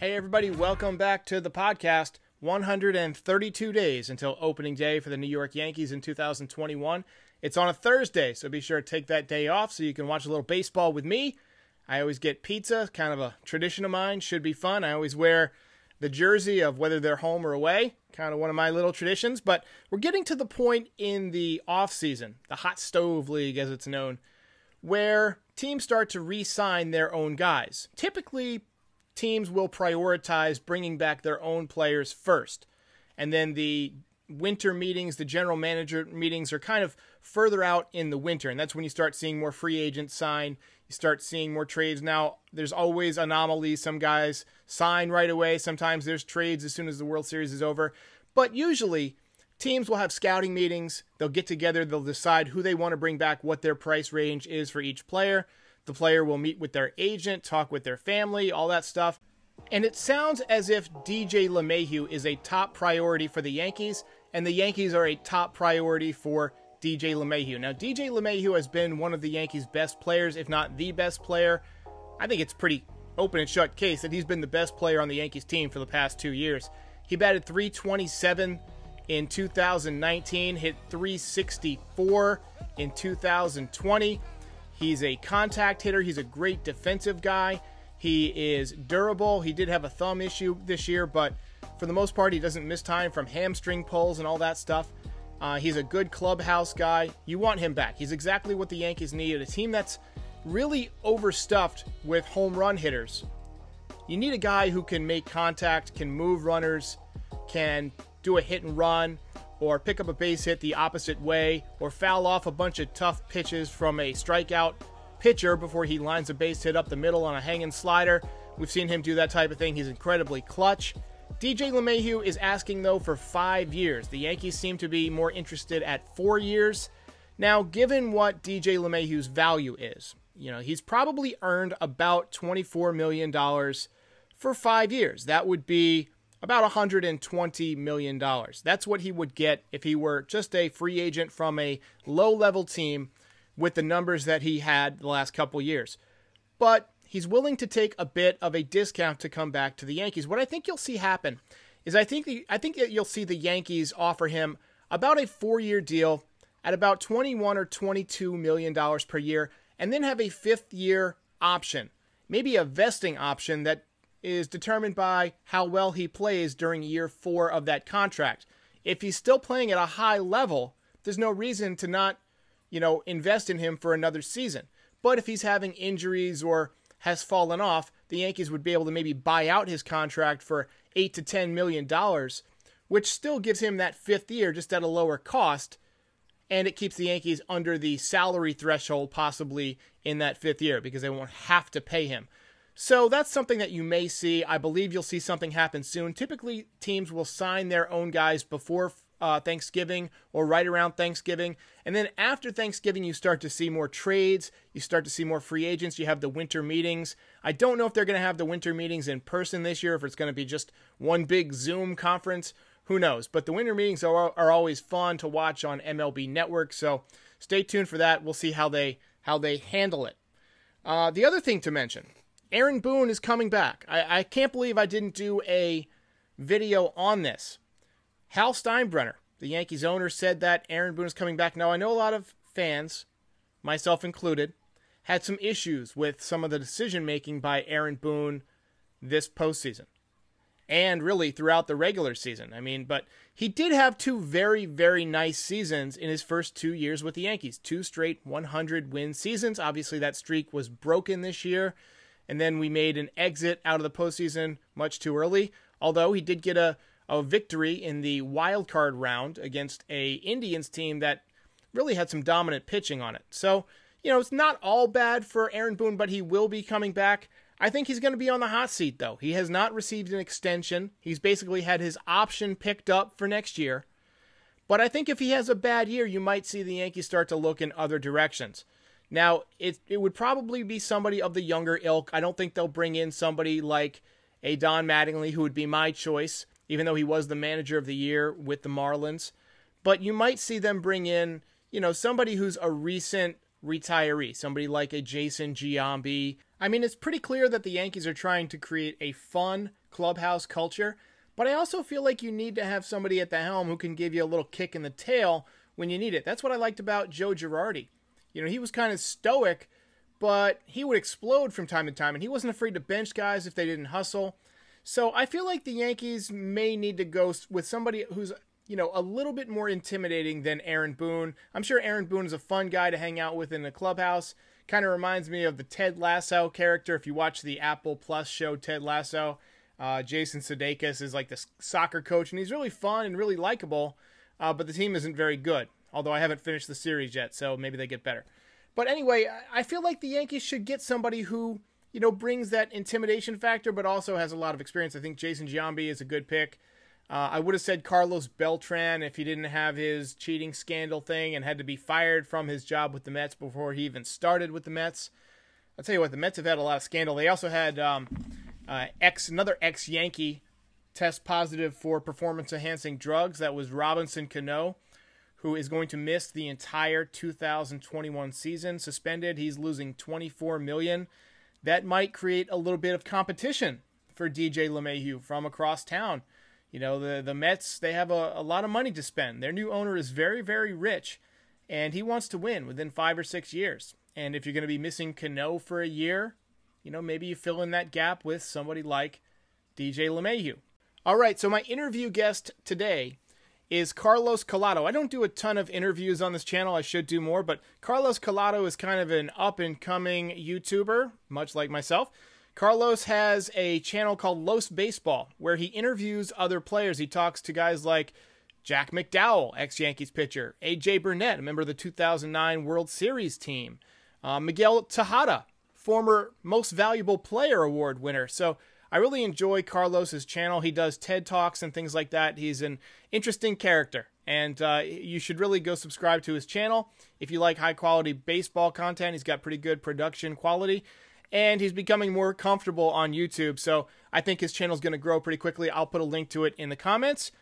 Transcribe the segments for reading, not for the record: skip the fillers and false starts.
Hey everybody, welcome back to the podcast. 132 days until opening day for the New York Yankees in 2021. It's on a Thursday, so be sure to take that day off so you can watch a little baseball with me. I always get pizza, kind of a tradition of mine, should be fun. I always wear the jersey of whether they're home or away, kind of one of my little traditions. But we're getting to the point in the off-season, the hot stove league as it's known, where teams start to re-sign their own guys. Typically, teams will prioritize bringing back their own players first. And then the winter meetings, the general manager meetings are kind of further out in the winter. And that's when you start seeing more free agents sign. You start seeing more trades. Now, there's always anomalies. Some guys sign right away. Sometimes there's trades as soon as the World Series is over. But usually, teams will have scouting meetings. They'll get together. They'll decide who they want to bring back, what their price range is for each player. The player will meet with their agent, talk with their family, all that stuff. And it sounds as if DJ LeMahieu is a top priority for the Yankees, and the Yankees are a top priority for DJ LeMahieu. Now, DJ LeMahieu has been one of the Yankees' best players, if not the best player. I think it's pretty open and shut case that he's been the best player on the Yankees team for the past 2 years. He batted .327 in 2019, hit .364 in 2020. He's a contact hitter. He's a great defensive guy. He is durable. He did have a thumb issue this year, but for the most part, he doesn't miss time from hamstring pulls and all that stuff. He's a good clubhouse guy. You want him back. He's exactly what the Yankees need. A team that's really overstuffed with home run hitters. You need a guy who can make contact, can move runners, can do a hit and run, or pick up a base hit the opposite way, or foul off a bunch of tough pitches from a strikeout pitcher before he lines a base hit up the middle on a hanging slider. We've seen him do that type of thing. He's incredibly clutch. DJ LeMahieu is asking, though, for 5 years. The Yankees seem to be more interested at 4 years. Now, given what DJ LeMahieu's value is, he's probably earned about $24 million for 5 years. That would be about $120 million. That's what he would get if he were just a free agent from a low-level team with the numbers that he had the last couple years. But he's willing to take a bit of a discount to come back to the Yankees. What I think you'll see happen is I think that you'll see the Yankees offer him about a 4-year deal at about $21 or $22 million per year, and then have a 5th-year option, maybe a vesting option that is determined by how well he plays during year 4 of that contract. If he's still playing at a high level, there's no reason to not, invest in him for another season. But if he's having injuries or has fallen off, the Yankees would be able to maybe buy out his contract for $8 to $10 million, which still gives him that 5th year just at a lower cost, and it keeps the Yankees under the salary threshold possibly in that 5th year because they won't have to pay him. So that's something that you may see. I believe you'll see something happen soon. Typically, teams will sign their own guys before Thanksgiving or right around Thanksgiving. And then after Thanksgiving, you start to see more trades. You start to see more free agents. You have the winter meetings. I don't know if they're going to have the winter meetings in person this year, if it's going to be just one big Zoom conference. Who knows? But the winter meetings are always fun to watch on MLB Network. So stay tuned for that. We'll see how they handle it. The other thing to mention, Aaron Boone is coming back. I can't believe I didn't do a video on this. Hal Steinbrenner, the Yankees owner, said that Aaron Boone is coming back. Now, I know a lot of fans, myself included, had some issues with some of the decision-making by Aaron Boone this postseason. And really throughout the regular season. But he did have 2 very, very nice seasons in his first 2 years with the Yankees. 2 straight 100-win seasons. Obviously, that streak was broken this year. And then we made an exit out of the postseason much too early. Although he did get a victory in the wild card round against a Indians team that really had some dominant pitching on it. So, it's not all bad for Aaron Boone, but he will be coming back. I think he's going to be on the hot seat, though. He has not received an extension. He's basically had his option picked up for next year. But I think if he has a bad year, you might see the Yankees start to look in other directions. Now, it would probably be somebody of the younger ilk. I don't think they'll bring in somebody like a Don Mattingly, who would be my choice, even though he was the manager of the year with the Marlins. But you might see them bring in, somebody who's a recent retiree, somebody like a Jason Giambi. I mean, it's pretty clear that the Yankees are trying to create a fun clubhouse culture, but I also feel like you need to have somebody at the helm who can give you a little kick in the tail when you need it. That's what I liked about Joe Girardi. You know, he was kind of stoic, but he would explode from time to time, and he wasn't afraid to bench guys if they didn't hustle. So I feel like the Yankees may need to go with somebody who's, you know, a little bit more intimidating than Aaron Boone. I'm sure Aaron Boone is a fun guy to hang out with in the clubhouse. Kind of reminds me of the Ted Lasso character. If you watch the Apple Plus show Ted Lasso, Jason Sudeikis is like the soccer coach, and he's really fun and really likable, but the team isn't very good, although I haven't finished the series yet, so maybe they get better. But anyway, I feel like the Yankees should get somebody who, you know, brings that intimidation factor, but also has a lot of experience. I think Jason Giambi is a good pick. I would have said Carlos Beltran if he didn't have his cheating scandal thing and had to be fired from his job with the Mets before he even started with the Mets. I'll tell you what, the Mets have had a lot of scandal. They also had another ex-Yankee test positive for performance-enhancing drugs. That was Robinson Cano, who is going to miss the entire 2021 season, suspended. He's losing $24 million. That might create a little bit of competition for DJ LeMahieu from across town. You know, the Mets, they have a lot of money to spend. Their new owner is very, very rich, and he wants to win within 5 or 6 years. And if you're going to be missing Cano for a year, you know, maybe you fill in that gap with somebody like DJ LeMahieu. All right, so my interview guest today is Carlos Callado. I don't do a ton of interviews on this channel. I should do more, but Carlos Callado is kind of an up-and-coming YouTuber, much like myself. Carlos has a channel called Los Baseball, where he interviews other players. He talks to guys like Jack McDowell, ex-Yankees pitcher, A.J. Burnett, a member of the 2009 World Series team, Miguel Tejada, former Most Valuable Player Award winner. So I really enjoy Carlos's channel. He does TED Talks and things like that. He's an interesting character, and you should really go subscribe to his channel. If you like high-quality baseball content, he's got pretty good production quality, and he's becoming more comfortable on YouTube, so I think his channel is going to grow pretty quickly. I'll put a link to it in the comments.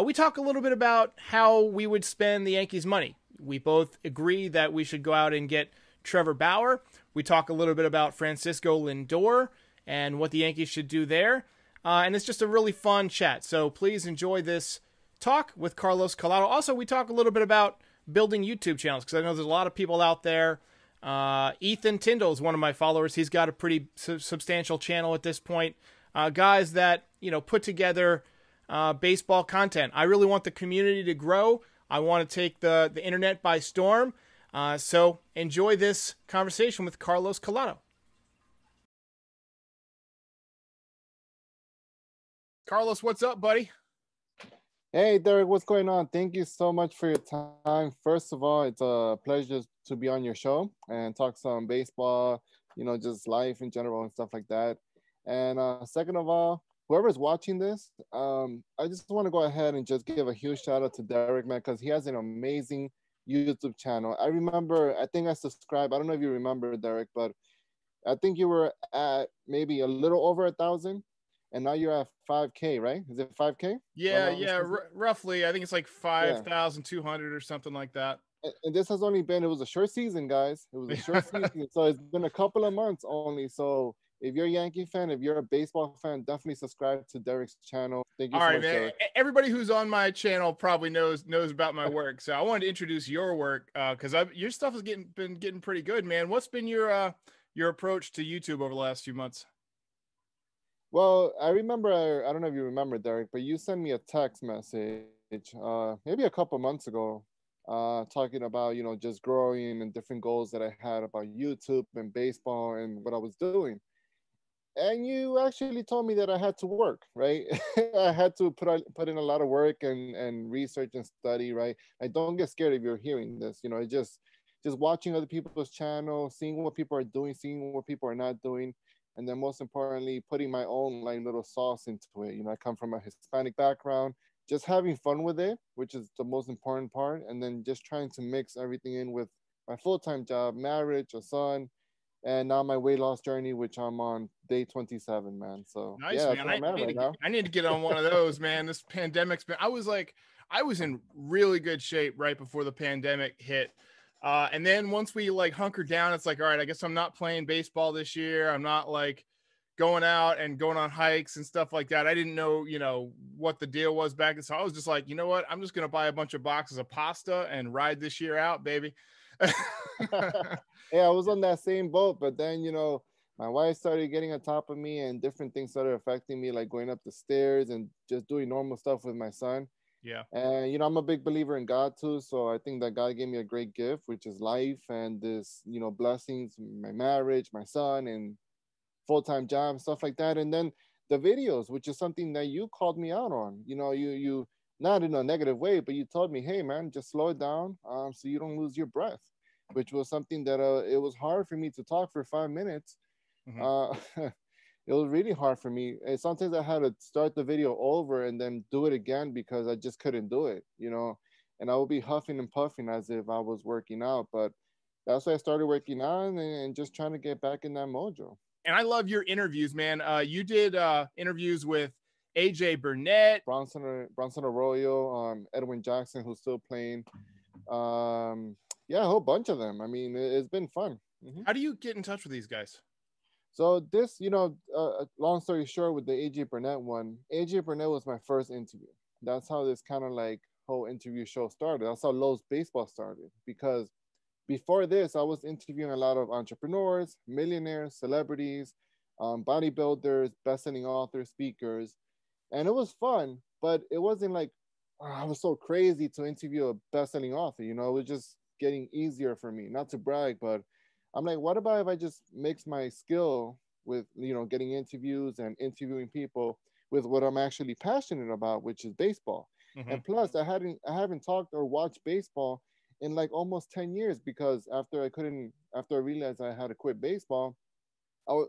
We talk a little bit about how we would spend the Yankees' money. We both agree that we should go out and get Trevor Bauer. We talk a little bit about Francisco Lindor and what the Yankees should do there. And it's just a really fun chat. So please enjoy this talk with Carlos Callado. Also, we talk a little bit about building YouTube channels, because I know there's a lot of people out there. Ethan Tyndall is one of my followers. He's got a pretty substantial channel at this point. Guys that, you know, put together baseball content. I really want the community to grow. I want to take the internet by storm. So enjoy this conversation with Carlos Callado. Carlos, what's up, buddy? Hey, Derek, what's going on? Thank you so much for your time. First of all, it's a pleasure to be on your show and talk some baseball, you know, just life in general and stuff like that. And second of all, whoever's watching this, I just want to go ahead and just give a huge shout out to Derek, man, because he has an amazing YouTube channel. I remember, I think I subscribed. I don't know if you remember, Derek, but I think you were at maybe a little over 1,000. And now you're at 5K, right? Is it 5K? Yeah, roughly. I think it's like 5,200 or something like that. And this has only been, it was a short season, guys. It was a short season. So it's been a couple of months only. So if you're a Yankee fan, if you're a baseball fan, definitely subscribe to Derek's channel. Thank you so much, man. Derek. Everybody who's on my channel probably knows about my work. So I wanted to introduce your work because your stuff has been getting pretty good, man. What's been your approach to YouTube over the last few months? Well, I remember, I don't know if you remember, Derek, but you sent me a text message maybe a couple months ago talking about, you know, just growing and different goals that I had about YouTube and baseball and what I was doing. And you actually told me that I had to work, right? I had to put in a lot of work and research and study, right? I don't get scared if you're hearing this, you know, it's just watching other people's channels, seeing what people are doing, seeing what people are not doing. And then most importantly, putting my own like little sauce into it. You know, I come from a Hispanic background, just having fun with it, which is the most important part. And then just trying to mix everything in with my full-time job, marriage, a son, and now my weight loss journey, which I'm on day 27, man. So nice, yeah, man. I need to get on one of those, man. This pandemic's been, I was in really good shape right before the pandemic hit. And then once we like hunker down, it's like, all right, I guess I'm not playing baseball this year. I'm not like going out and going on hikes and stuff like that. I didn't know, what the deal was back then. So I was just like, you know what? I'm just going to buy a bunch of boxes of pasta and ride this year out, baby. Yeah, I was on that same boat, but then my wife started getting on top of me, and different things started affecting me, like going up the stairs and just doing normal stuff with my son. Yeah. And I'm a big believer in God too, so I think that God gave me a great gift, which is life and this, blessings, my marriage, my son, and full-time job, stuff like that. And then the videos, which is something that you called me out on. You not in a negative way, but you told me, hey man, just slow it down, so you don't lose your breath, which was something that it was hard for me to talk for 5 minutes. Mm-hmm. It was really hard for me. And sometimes I had to start the video over and then do it again because I just couldn't do it, and I would be huffing and puffing as if I was working out. But that's why I started working on and just trying to get back in that mojo. And I love your interviews, man. You did interviews with AJ Burnett, Bronson Arroyo, Edwin Jackson, who's still playing. Yeah, a whole bunch of them. I mean, it's been fun. Mm-hmm. How do you get in touch with these guys? So this, long story short, with the AJ Burnett one, AJ Burnett was my first interview. That's how this kind of like whole interview show started. That's how Lowe's Baseball started. Because before this, I was interviewing a lot of entrepreneurs, millionaires, celebrities, bodybuilders, best-selling authors, speakers, and it was fun. But it wasn't like I was so crazy to interview a best-selling author. It was just getting easier for me. Not to brag, but I'm like, what about if I just mix my skill with, getting interviews and interviewing people with what I'm actually passionate about, which is baseball. Mm-hmm. And plus, I haven't talked or watched baseball in like almost 10 years, because after I realized I had to quit baseball,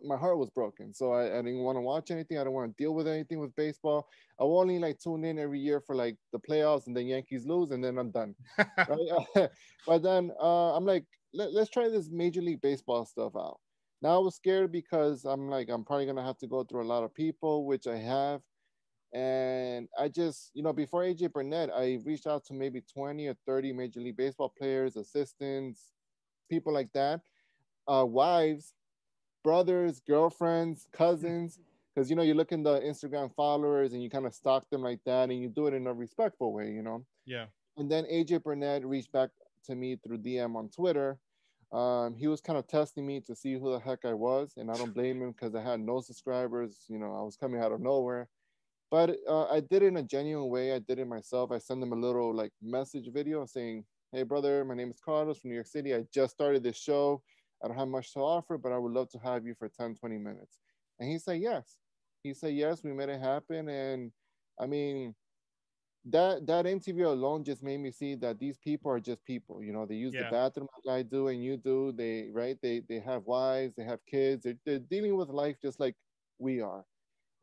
my heart was broken. So I didn't want to watch anything. I don't want to deal with anything with baseball. I will only like tune in every year for like the playoffs, and then Yankees lose, and then I'm done. Right? But then I'm like, let's try this Major League Baseball stuff out. Now I was scared because I'm like, I'm probably going to have to go through a lot of people, which I have. And I just, before AJ Burnett, I reached out to maybe 20 or 30 Major League Baseball players, assistants, people like that, wives, brothers, girlfriends, cousins, because, you look in the Instagram followers and you kind of stalk them like that, and you do it in a respectful way, Yeah. And then AJ Burnett reached back to me through DM on Twitter. He was kind of testing me to see who the heck I was, and I don't blame him because I had no subscribers. I was coming out of nowhere. But I did it in a genuine way. I did it myself. I sent them a little like message video saying, hey, brother, my name is Carlos from New York City. I just started this show. I don't have much to offer, but I would love to have you for 10, 20 minutes. And he said, yes. He said, yes, we made it happen. And I mean, that interview alone just made me see that these people are just people. They use the bathroom like I do and you do. They have wives, they have kids. They're dealing with life just like we are.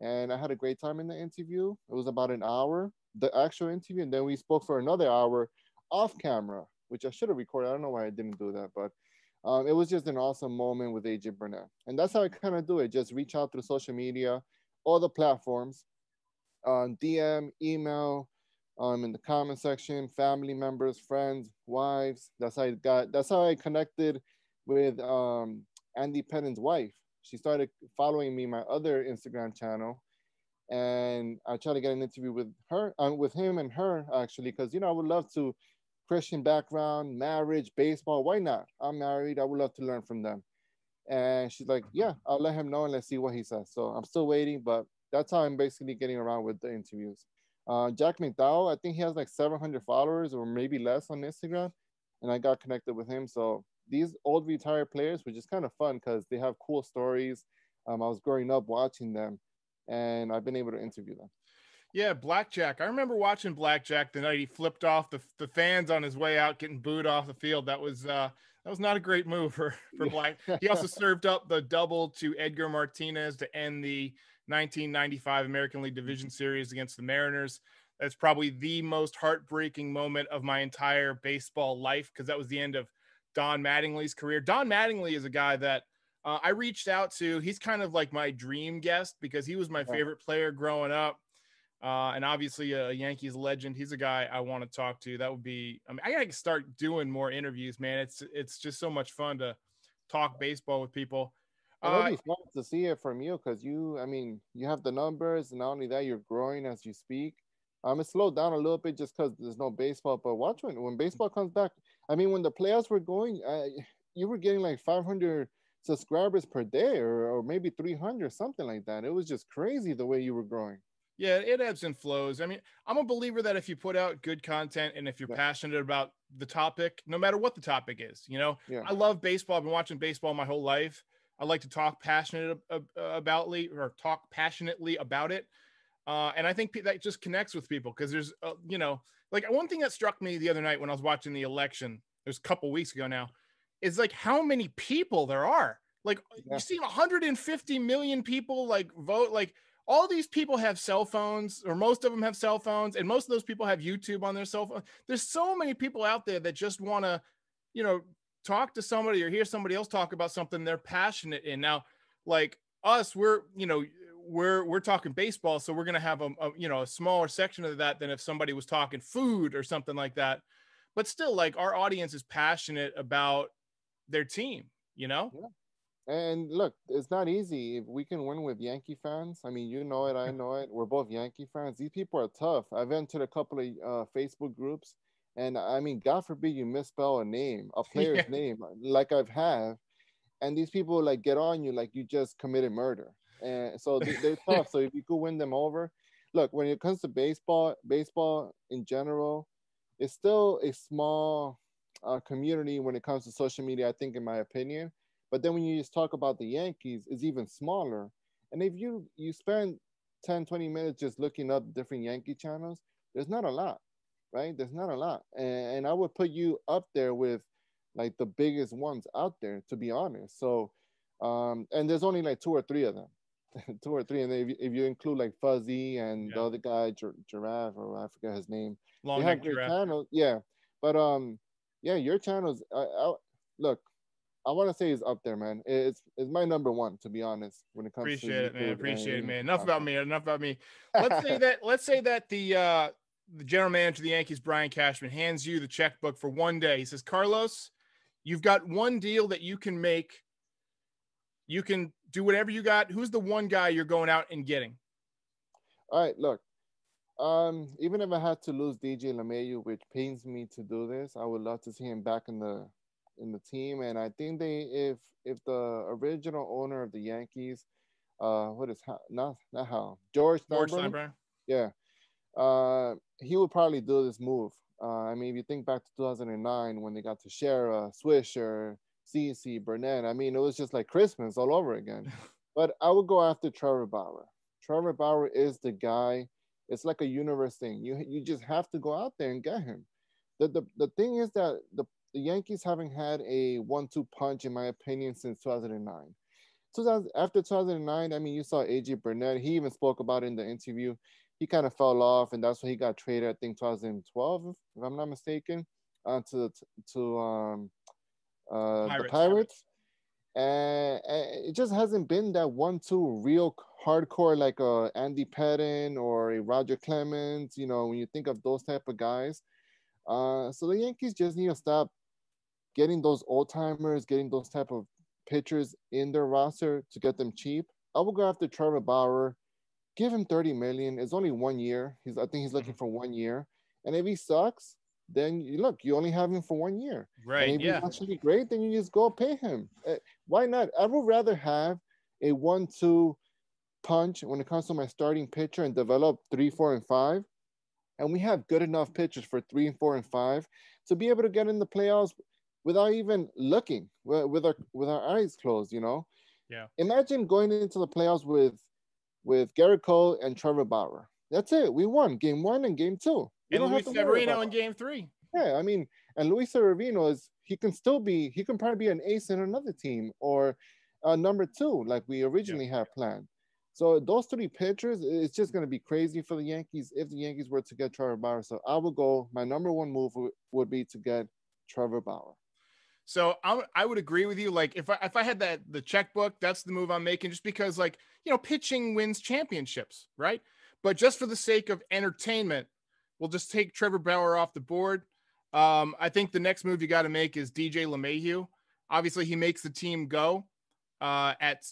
And I had a great time in the interview. It was about an hour, the actual interview, and then we spoke for another hour off camera, which I should have recorded. I don't know why I didn't do that, but it was just an awesome moment with AJ Burnett. And that's how I kind of do it. Just reach out through social media, all the platforms, DM, email, in the comment section, family members, friends, wives. That's how I connected with Andy Pennon's wife. She started following me, my other Instagram channel, and I tried to get an interview with her, with him and her, actually, because I would love to. Christian background, marriage, baseball. Why not? I'm married. I would love to learn from them. And she's like, yeah, I'll let him know and let's see what he says. So I'm still waiting, but that's how I'm basically getting around with the interviews. Jack McDowell, I think he has like 700 followers or maybe less on Instagram, and I got connected with him. So these old retired players, which is kind of fun because they have cool stories. I was growing up watching them, and I've been able to interview them. Yeah, Blackjack. I remember watching Blackjack the night he flipped off the fans on his way out, getting booed off the field. That was not a great move for Black. He also served up the double to Edgar Martinez to end the 1995 American League Division Series against the Mariners. That's probably the most heartbreaking moment of my entire baseball life, because that was the end of Don Mattingly's career. Don Mattingly is a guy that I reached out to. He's kind of like my dream guest because he was my favorite player growing up. And obviously a Yankees legend. He's a guy I want to talk to. That would be, I mean, I gotta start doing more interviews, man. It's just so much fun to talk baseball with people. And it'll be fun to see it from you because I mean, you have the numbers, and not only that, you're growing as you speak. It slowed down a little bit just because there's no baseball. But watch when baseball comes back. I mean, when the playoffs were going, you were getting like 500 subscribers per day, or maybe 300, something like that. It was just crazy the way you were growing. Yeah, it ebbs and flows. I mean, I'm a believer that if you put out good content and if you're Yeah, passionate about the topic, no matter what the topic is, yeah, I love baseball. I've been watching baseball my whole life. I like to talk talk passionately about it. And I think that just connects with people because there's, like one thing that struck me the other night when I was watching the election, it was a couple weeks ago now, is like how many people there are. Like you yeah. see 150 million people like vote. Like all these people have cell phones, or most of them have cell phones, and most of those people have YouTube on their cell phone. There's so many people out there that just want to, you know, talk to somebody or hear somebody else talk about something they're passionate in. Now, like us, we're talking baseball, so we're gonna have a smaller section of that than if somebody was talking food or something like that. But still, like our audience is passionate about their team, Yeah. And look, it's not easy. If we can win with Yankee fans, I mean, you know it, I know it. We're both Yankee fans. These people are tough. I've entered a couple of Facebook groups, and I mean, God forbid you misspell a name, a Yeah. player's name, like I've have, and these people like get on you like you just committed murder. And so they're tough. So if you could win them over, look, when it comes to baseball in general, it's still a small community when it comes to social media, I think, in my opinion. But then when you just talk about the Yankees, it's even smaller. And if you spend 10, 20 minutes just looking up different Yankee channels, there's not a lot, right? There's not a lot. And I would put you up there with like the biggest ones out there, to be honest. So, and there's only like two or three of them, two or three. And if you include like Fuzzy and the Yeah. other guy, Giraffe, or I forget his name, they Long have neck great giraffe. channels. Yeah. But yeah, your channels, look, I want to say is up there, man. It's my number one, to be honest, when it comes to Appreciate it, man. YouTube Appreciate it, and man. Yankee Enough about content. me. Enough about me. Let's say that the general manager of the Yankees, Brian Cashman, hands you the checkbook for one day. He says, Carlos, you've got one deal that you can make. You can do whatever you got. Who's the one guy you're going out and getting? All right, look. Even if I had to lose DJ LeMahieu, which pains me to do this, I would love to see him back in the team. And I think if the original owner of the Yankees, what is not how George George Steinbrenner, Steinbrenner. yeah, he would probably do this move. I mean, if you think back to 2009 when they got to Shara, Swisher, CC, Burnett, I mean, it was just like Christmas all over again. But I would go after Trevor Bauer. Trevor Bauer is the guy. It's like a universe thing. You just have to go out there and get him. The thing is that the Yankees haven't had a 1-2 punch, in my opinion, since 2009. After 2009, I mean, you saw AJ Burnett. He even spoke about it in the interview. He kind of fell off, and that's when he got traded. I think 2012, if I'm not mistaken, to the Pirates. Pirates. And it just hasn't been that 1-2 real hardcore like a Andy Pettin or a Roger Clemens. You know, when you think of those type of guys, so the Yankees just need to stop getting those old timers, getting those type of pitchers in their roster to get them cheap. I will go after Trevor Bauer, give him 30 million. It's only 1 year. I think he's looking for 1 year. And if he sucks, then you only have him for 1 year. And Right. if he's Yeah. actually great, then you just go pay him. Why not? I would rather have a 1-2 punch when it comes to my starting pitcher and develop 3, 4, and 5. And we have good enough pitchers for 3, and 4, and 5 to be able to get in the playoffs without even looking, with our eyes closed. Yeah. Imagine going into the playoffs with Garrett Cole and Trevor Bauer. That's it. We won game 1 and game 2. We And don't have Luis to worry Severino about in game 3. Yeah, I mean, and Luis Severino he can probably be an ace in another team or number 2, like we Yeah. originally had planned. So those 3 pitchers, it's just going to be crazy for the Yankees if the Yankees were to get Trevor Bauer. So I would go, my number 1 move would be to get Trevor Bauer. So I would agree with you. Like if I had the checkbook, that's the move I'm making, just because pitching wins championships, right? But just for the sake of entertainment, we'll just take Trevor Bauer off the board. I think the next move you got to make is DJ LeMahieu. Obviously, he makes the team go. At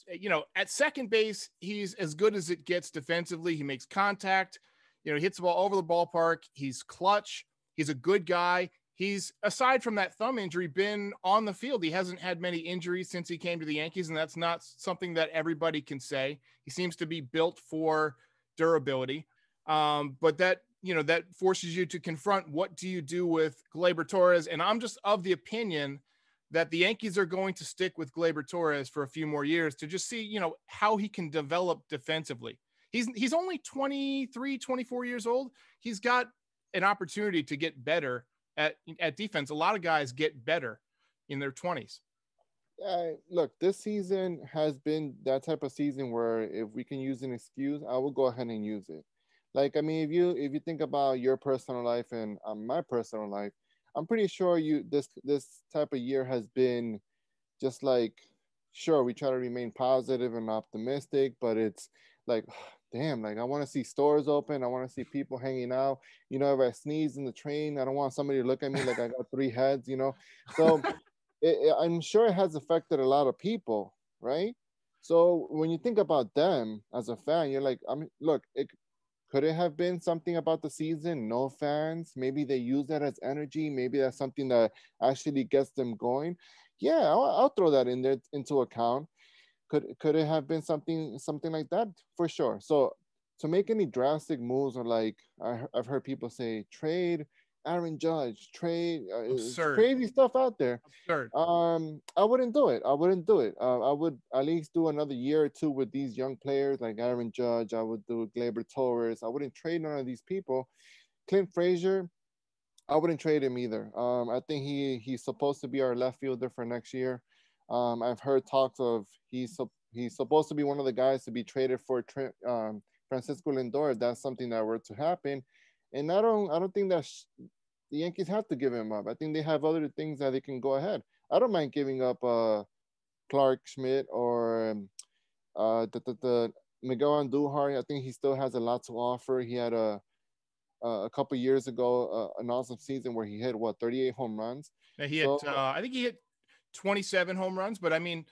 second base, he's as good as it gets defensively. He makes contact. He hits the ball over the ballpark. He's clutch. He's a good guy. He's, aside from that thumb injury, been on the field. He hasn't had many injuries since he came to the Yankees, and that's not something that everybody can say. He seems to be built for durability. But that forces you to confront, what do you do with Gleyber Torres? And I'm just of the opinion that the Yankees are going to stick with Gleyber Torres for a few more years to just see, how he can develop defensively. He's only 23, 24 years old. He's got an opportunity to get better at defense. A lot of guys get better in their 20s. Look, this season has been that type of season where if we can use an excuse, I will go ahead and use it. Like, I mean, if you think about your personal life and my personal life, I'm pretty sure this type of year has been just like, sure, we try to remain positive and optimistic, but it's like, damn, like I want to see stores open. I want to see people hanging out. If I sneeze in the train, I don't want somebody to look at me like I got three heads, So I'm sure it has affected a lot of people, right? So when you think about them as a fan, you're like, look, could it have been something about the season? No fans. Maybe they use that as energy. Maybe that's something that actually gets them going. Yeah, I'll throw that in there into account. Could it have been something like that? For sure. So to make any drastic moves, or like I've heard people say, trade Aaron Judge, trade crazy stuff out there. Absurd. I wouldn't do it. I would at least do another year or two with these young players like Aaron Judge. I would do Gleyber Torres. I wouldn't trade none of these people. Clint Frazier, I wouldn't trade him either. I think he's supposed to be our left fielder for next year. I've heard talks of he's supposed to be one of the guys to be traded for Francisco Lindor if that's something that were to happen. And I don't think that the Yankees have to give him up. I think they have other things that they can go ahead. I don't mind giving up Clark Schmidt or the Miguel Andujar. I think he still has a lot to offer. He had a couple years ago an awesome season where he hit 38 home runs. Yeah, I think he hit 27 home runs, but I mean,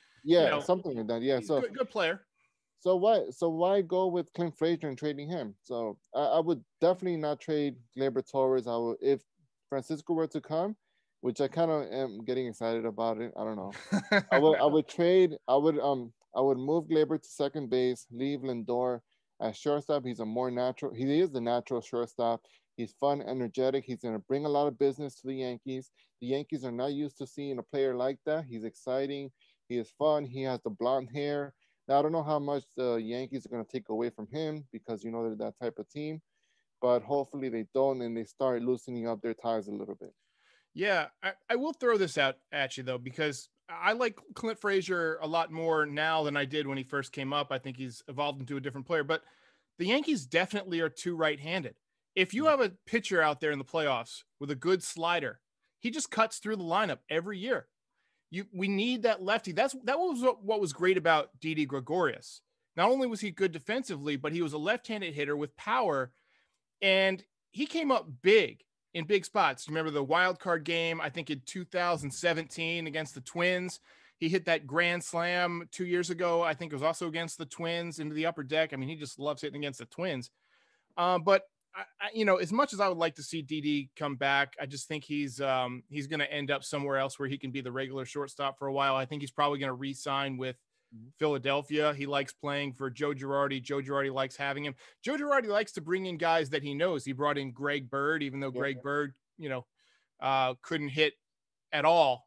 something like that. Yeah, so good player. So why go with Clint Frazier and trading him? So I would definitely not trade Gleyber Torres. I would, if Francisco were to come, which I kind of am getting excited about it. I don't know. I would move Gleyber to second base, leave Lindor at shortstop. He is the natural shortstop. He's fun, energetic. He's going to bring a lot of business to the Yankees. The Yankees are not used to seeing a player like that. He's exciting. He is fun. He has the blonde hair. Now, I don't know how much the Yankees are going to take away from him because, they're that type of team. But hopefully they don't and they start loosening up their ties a little bit. Yeah, I will throw this out at you, though, because I like Clint Frazier a lot more now than I did when he first came up. I think he's evolved into a different player. But the Yankees definitely are too right-handed. If you have a pitcher out there in the playoffs with a good slider, he just cuts through the lineup every year. We need that lefty. That was what was great about Didi Gregorius. Not only was he good defensively, but he was a left-handed hitter with power, and he came up big in big spots. Remember the wild card game, I think in 2017 against the Twins? He hit that grand slam 2 years ago. I think it was also against the Twins into the upper deck. I mean, he just loves hitting against the Twins. But as much as I would like to see Didi come back, I just think he's going to end up somewhere else where he can be the regular shortstop for a while. I think he's probably going to re-sign with Philadelphia. He likes playing for Joe Girardi. Joe Girardi likes having him. Joe Girardi likes to bring in guys that he knows. He brought in Greg Bird, even though Greg Bird, couldn't hit at all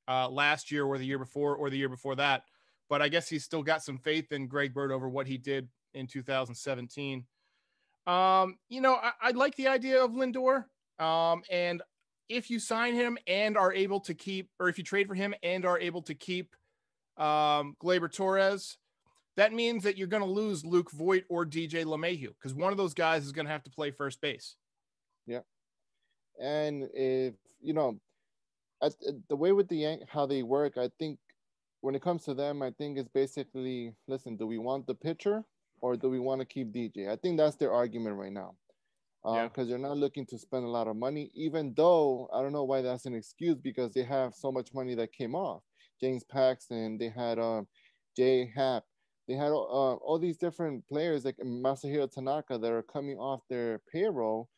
last year or the year before that. But I guess he's still got some faith in Greg Bird over what he did in 2017. I like the idea of Lindor. And if you sign him and are able to keep, or if you trade for him and are able to keep Gleyber Torres, that means that you're going to lose Luke Voit or DJ LeMahieu because one of those guys is going to have to play first base. Yeah. And if, the way with how they work, I think when it comes to them, I think it's basically, listen, do we want the pitcher or do we want to keep DJ? I think that's their argument right now. Yeah. Because they're not looking to spend a lot of money, even though I don't know why that's an excuse because they have so much money that came off. James Paxton, they had Jay Happ, they had all these different players like Masahiro Tanaka that are coming off their payroll.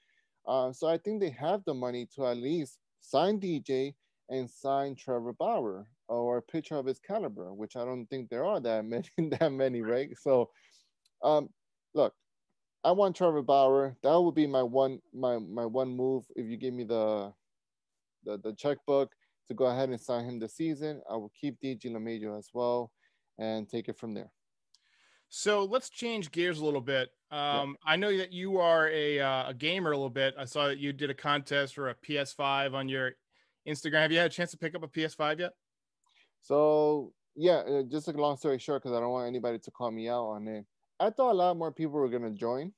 So I think they have the money to at least sign DJ and sign Trevor Bauer or a pitcher of his caliber, which I don't think there are that many, that many, right? So, um, look, I want Trevor Bauer. That would be my one move. If you give me the checkbook to go ahead and sign him this season, I will keep DJ LeMahieu as well and take it from there. So let's change gears a little bit. Yeah. I know that you are a gamer a little bit. I saw that you did a contest for a PS5 on your Instagram. Have you had a chance to pick up a PS5 yet? So yeah, just a long story short, because I don't want anybody to call me out on it. I thought a lot more people were gonna join.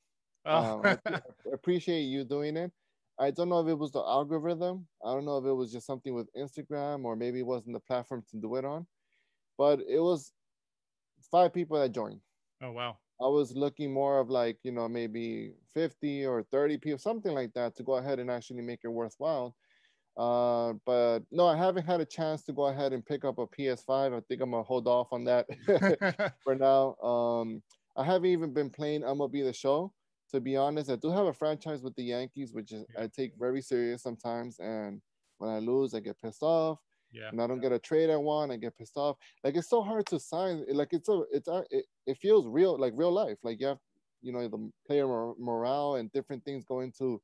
Oh. I appreciate you doing it. I don't know if it was the algorithm. I don't know if it was just something with Instagram or maybe it wasn't the platform to do it on. But it was 5 people that joined. Oh, wow. I was looking more of like, maybe 50 or 30 people, something like that, to go ahead and actually make it worthwhile. But no, I haven't had a chance to go ahead and pick up a PS5. I think I'm gonna hold off on that for now. I haven't even been playing MLB The Show. To be honest, I do have a franchise with the Yankees, which is I take very serious sometimes. And when I lose, I get pissed off. Yeah. And I don't get a trade I want, I get pissed off. Like it's so hard to sign. Like it feels real, like real life. Like you have, the player morale and different things go into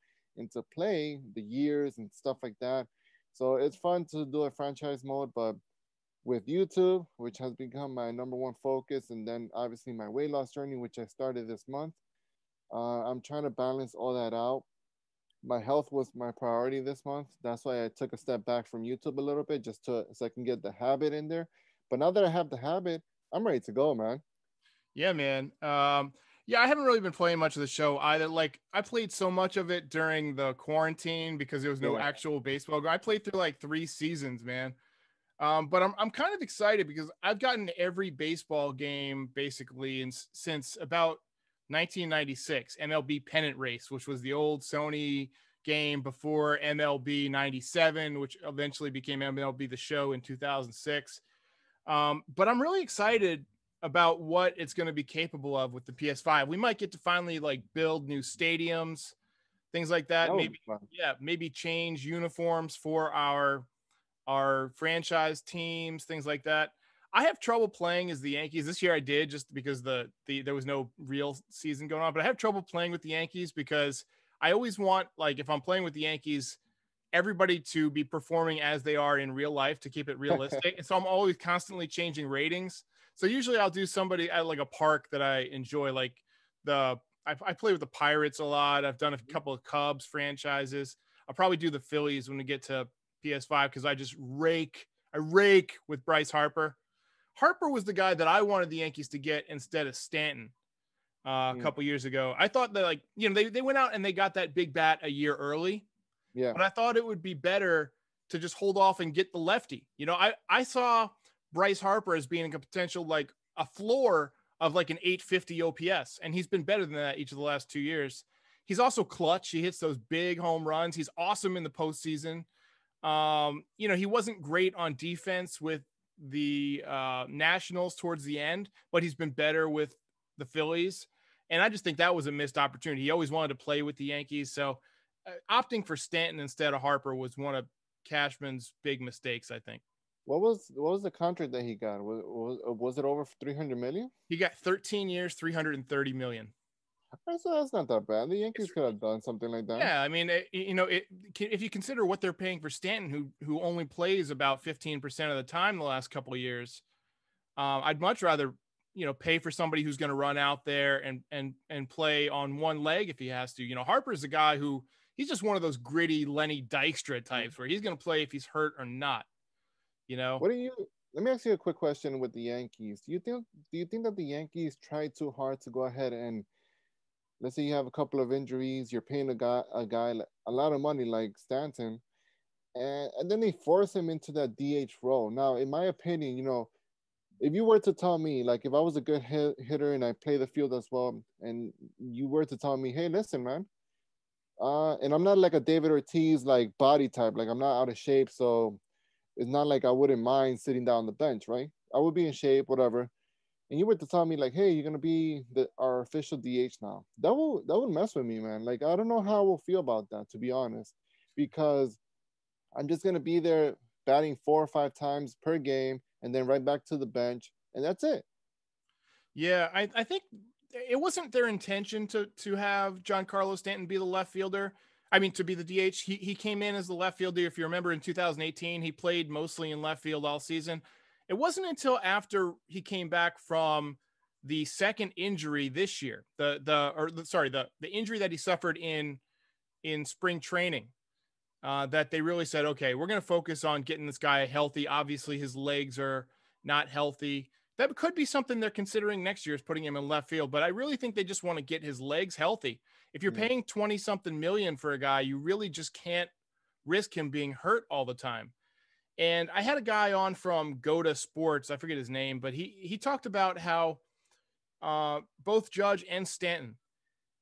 play, the years and stuff like that. So it's fun to do a franchise mode, but with YouTube, which has become my number one focus, and then obviously my weight loss journey, which I started this month, I'm trying to balance all that out. My health was my priority this month. That's why I took a step back from YouTube a little bit, just so I can get the habit in there. But now that I have the habit, I'm ready to go, man. Yeah, man. Yeah, I haven't really been playing much of the show either. Like, I played so much of it during the quarantine because there was no Yeah. actual baseball. I played through like 3 seasons, man. But I'm kind of excited because I've gotten every baseball game basically since about 1996 MLB Pennant Race, which was the old Sony game before MLB 97, which eventually became MLB The Show in 2006. But I'm really excited about what it's going to be capable of with the PS5. We might get to finally like build new stadiums, things like that. Maybe, yeah, maybe change uniforms for our franchise teams, things like that. I have trouble playing as the Yankees this year. I did just because there was no real season going on, but I have trouble playing with the Yankees because I always want, like, if I'm playing with the Yankees, everybody to be performing as they are in real life to keep it realistic. And so I'm always constantly changing ratings. So usually I'll do somebody at like a park that I enjoy, like I play with the Pirates a lot. I've done a couple of Cubs franchises. I'll probably do the Phillies when we get to PS5 because I rake with Bryce Harper. Harper was the guy that I wanted the Yankees to get instead of Stanton a couple years ago. I thought that, like, they went out and they got that big bat a year early. Yeah. But I thought it would be better to just hold off and get the lefty. I saw Bryce Harper as being a potential, like, a floor of like an 850 OPS, and he's been better than that each of the last 2 years. He's also clutch. He hits those big home runs. He's awesome in the postseason. He wasn't great on defense with the Nationals towards the end, but he's been better with the Phillies. And I just think that was a missed opportunity. He always wanted to play with the Yankees. So opting for Stanton instead of Harper was one of Cashman's big mistakes, I think. What was the contract that he got? Was it over 300 million? He got 13 years, 330 million. That's not that bad. The Yankees could have done something like that. Yeah, I mean, if you consider what they're paying for Stanton, who only plays about 15% of the time the last couple of years, I'd much rather pay for somebody who's going to run out there and play on one leg if he has to. Harper's a guy who he's just one of those gritty Lenny Dykstra types where he's going to play if he's hurt or not. Let me ask you a quick question with the Yankees. Do you think that the Yankees tried too hard to go ahead and, let's say you have a couple of injuries, you're paying a guy a lot of money like Stanton, and then they force him into that DH role. Now, in my opinion, if you were to tell me, like, if I was a good hitter and I play the field as well, and you were to tell me, hey, listen, man, and I'm not like a David Ortiz like body type, like I'm not out of shape, so it's not like I wouldn't mind sitting down on the bench, right? I would be in shape, whatever. And you were to tell me like, hey, you're gonna be our official DH now. That would mess with me, man. Like I don't know how I will feel about that, to be honest, because I'm just gonna be there batting 4 or 5 times per game, and then right back to the bench, and that's it. Yeah, I think it wasn't their intention to have Giancarlo Stanton be the left fielder. I mean, to be the DH. He came in as the left fielder. If you remember, in 2018, he played mostly in left field all season. It wasn't until after he came back from the second injury this year, the injury that he suffered in spring training, that they really said, okay, we're going to focus on getting this guy healthy. Obviously, his legs are not healthy. That could be something they're considering next year, is putting him in left field. But I really think they just want to get his legs healthy. If you're Mm. paying 20 something million for a guy, you really just can't risk him being hurt all the time. And I had a guy on from Go to Sports, I forget his name, but he talked about how both Judge and Stanton,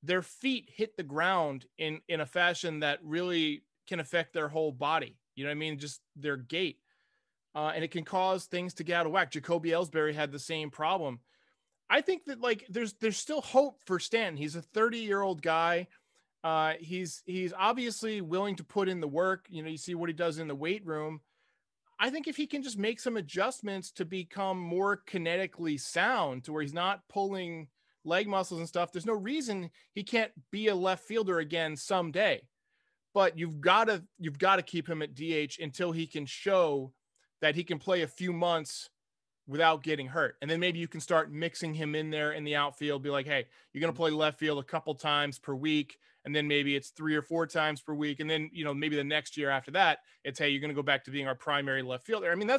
their feet hit the ground in a fashion that really can affect their whole body. You know what I mean? Just their gait. And it can cause things to get out of whack. Jacoby Ellsbury had the same problem. I think that like there's still hope for Stanton. He's a 30-year-old guy. He's obviously willing to put in the work. You know, you see what he does in the weight room. I think if he can just make some adjustments to become more kinetically sound, to where he's not pulling leg muscles and stuff, there's no reason he can't be a left fielder again someday. But you've got to keep him at DH until he can show that he can play a few months without getting hurt. And then maybe you can start mixing him in there in the outfield, be like, hey, you're going to play left field a couple times per week. And then maybe it's 3 or 4 times per week. And then, you know, maybe the next year after that, it's, hey, you're going to go back to being our primary left fielder. I mean,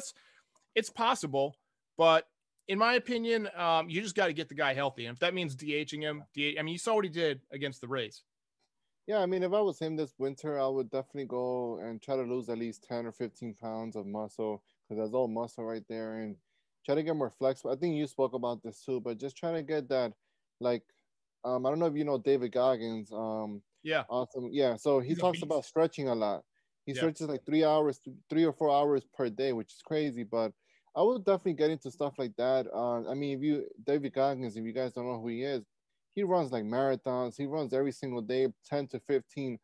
it's possible, but in my opinion, you just got to get the guy healthy. And if that means DHing him, I mean, you saw what he did against the Rays. Yeah, I mean, if I was him this winter, I would definitely go and try to lose at least 10 or 15 pounds of muscle, because that's all muscle right there, and try to get more flexible. I think you spoke about this too, but just try to get that, like, I don't know if you know David Goggins. Yeah. Awesome. Yeah. So he He's a talks about beast. stretching a lot. He Yeah. stretches like 3 hours, 3 or 4 hours per day, which is crazy. But I would definitely get into stuff like that. I mean, David Goggins, if you guys don't know who he is, he runs like marathons. He runs every single day, 10 to 15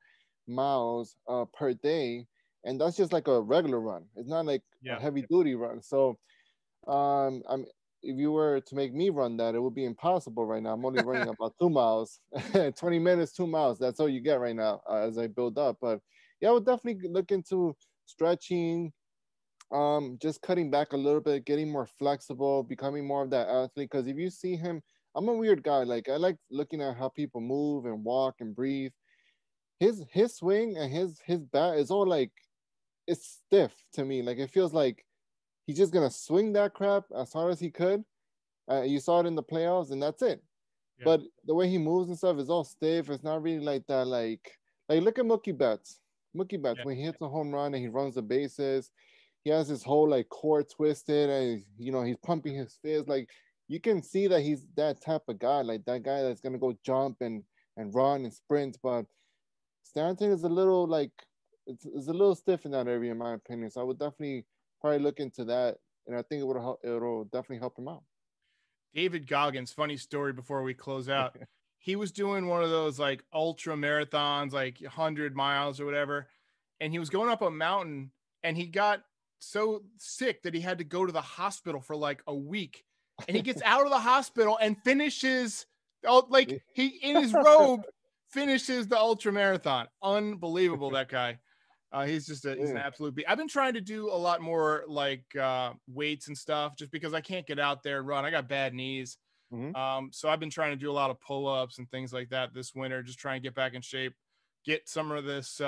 miles per day. And that's just like a regular run. It's not like a Yeah. heavy duty run. So I'm if you were to make me run that, it would be impossible right now. I'm only running about 2 miles, 20 minutes, 2 miles. That's all you get right now as I build up. But yeah, I would definitely look into stretching, just cutting back a little bit, getting more flexible, becoming more of that athlete. Because if you see him, I'm a weird guy. Like I like looking at how people move and walk and breathe. His swing and his bat is all like it's stiff to me. Like it feels like he's just gonna swing that crap as hard as he could. You saw it in the playoffs, and that's it. Yeah. But the way he moves and stuff is all stiff. It's not really like that. Like look at Mookie Betts. Mookie Betts, Yeah. when he hits a home run and he runs the bases, he has his whole like core twisted, and he's pumping his fist. Like you can see that he's that type of guy, like that guy that's gonna go jump and run and sprint. But Stanton is a little like it's a little stiff in that area, in my opinion. So I would definitely probably look into that, and I think it'll definitely help him out. David Goggins, funny story before we close out. He was doing one of those like ultra marathons, like 100 miles or whatever. And he was going up a mountain and he got so sick that he had to go to the hospital for like a week. And he gets out of the hospital and finishes, like he in his robe finishes the ultra marathon. Unbelievable, that guy. He's an absolute beast. I've been trying to do a lot more like weights and stuff just because I can't get out there and run. I got bad knees. Mm-hmm. So I've been trying to do a lot of pull-ups and things like that this winter, just trying to get back in shape, get some of this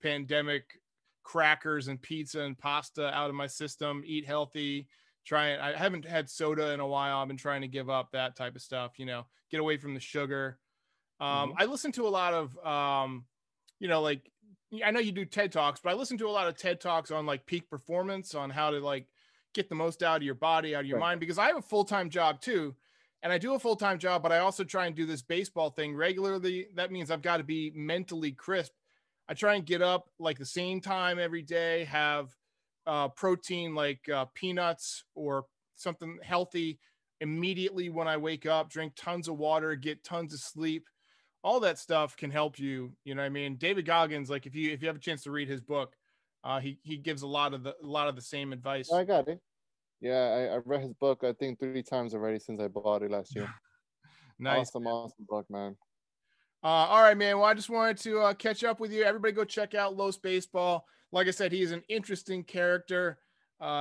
pandemic crackers and pizza and pasta out of my system, eat healthy, I haven't had soda in a while. I've been trying to give up that type of stuff, get away from the sugar. Mm-hmm. I listen to a lot of like, I know you do TED Talks, but I listen to a lot of TED Talks on like peak performance, on how to like get the most out of your body, out of your mind, because I have a full-time job too. And I do a full-time job, but I also try and do this baseball thing regularly. That means I've got to be mentally crisp. I try and get up like the same time every day, have protein like peanuts or something healthy immediately when I wake up, drink tons of water, get tons of sleep. All that stuff can help you. You know what I mean? David Goggins, like if you have a chance to read his book, he gives a lot of the same advice. I got it. Yeah, I read his book, I think 3 times already since I bought it last year. Nice. Awesome book, man. All right, man. Well, I just wanted to catch up with you. Everybody go check out Los Baseball. Like I said, he's an interesting character.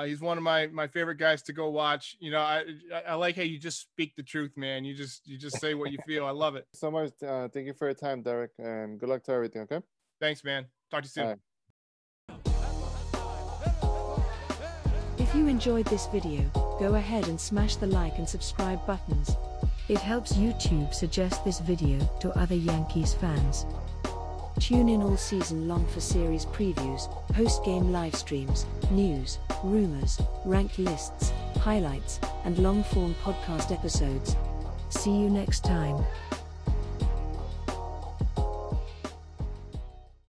He's one of my favorite guys to go watch. You know, I like how you just speak the truth, man. You just say what you feel. I love it. So much. Thank you for your time, Derek, and good luck to everything, okay? Thanks, man. Talk to you soon. All right. If you enjoyed this video, go ahead and smash the like and subscribe buttons. It helps YouTube suggest this video to other Yankees fans. Tune in all season long for series previews, post-game live streams, news, rumors, ranked lists, highlights, and long-form podcast episodes. See you next time.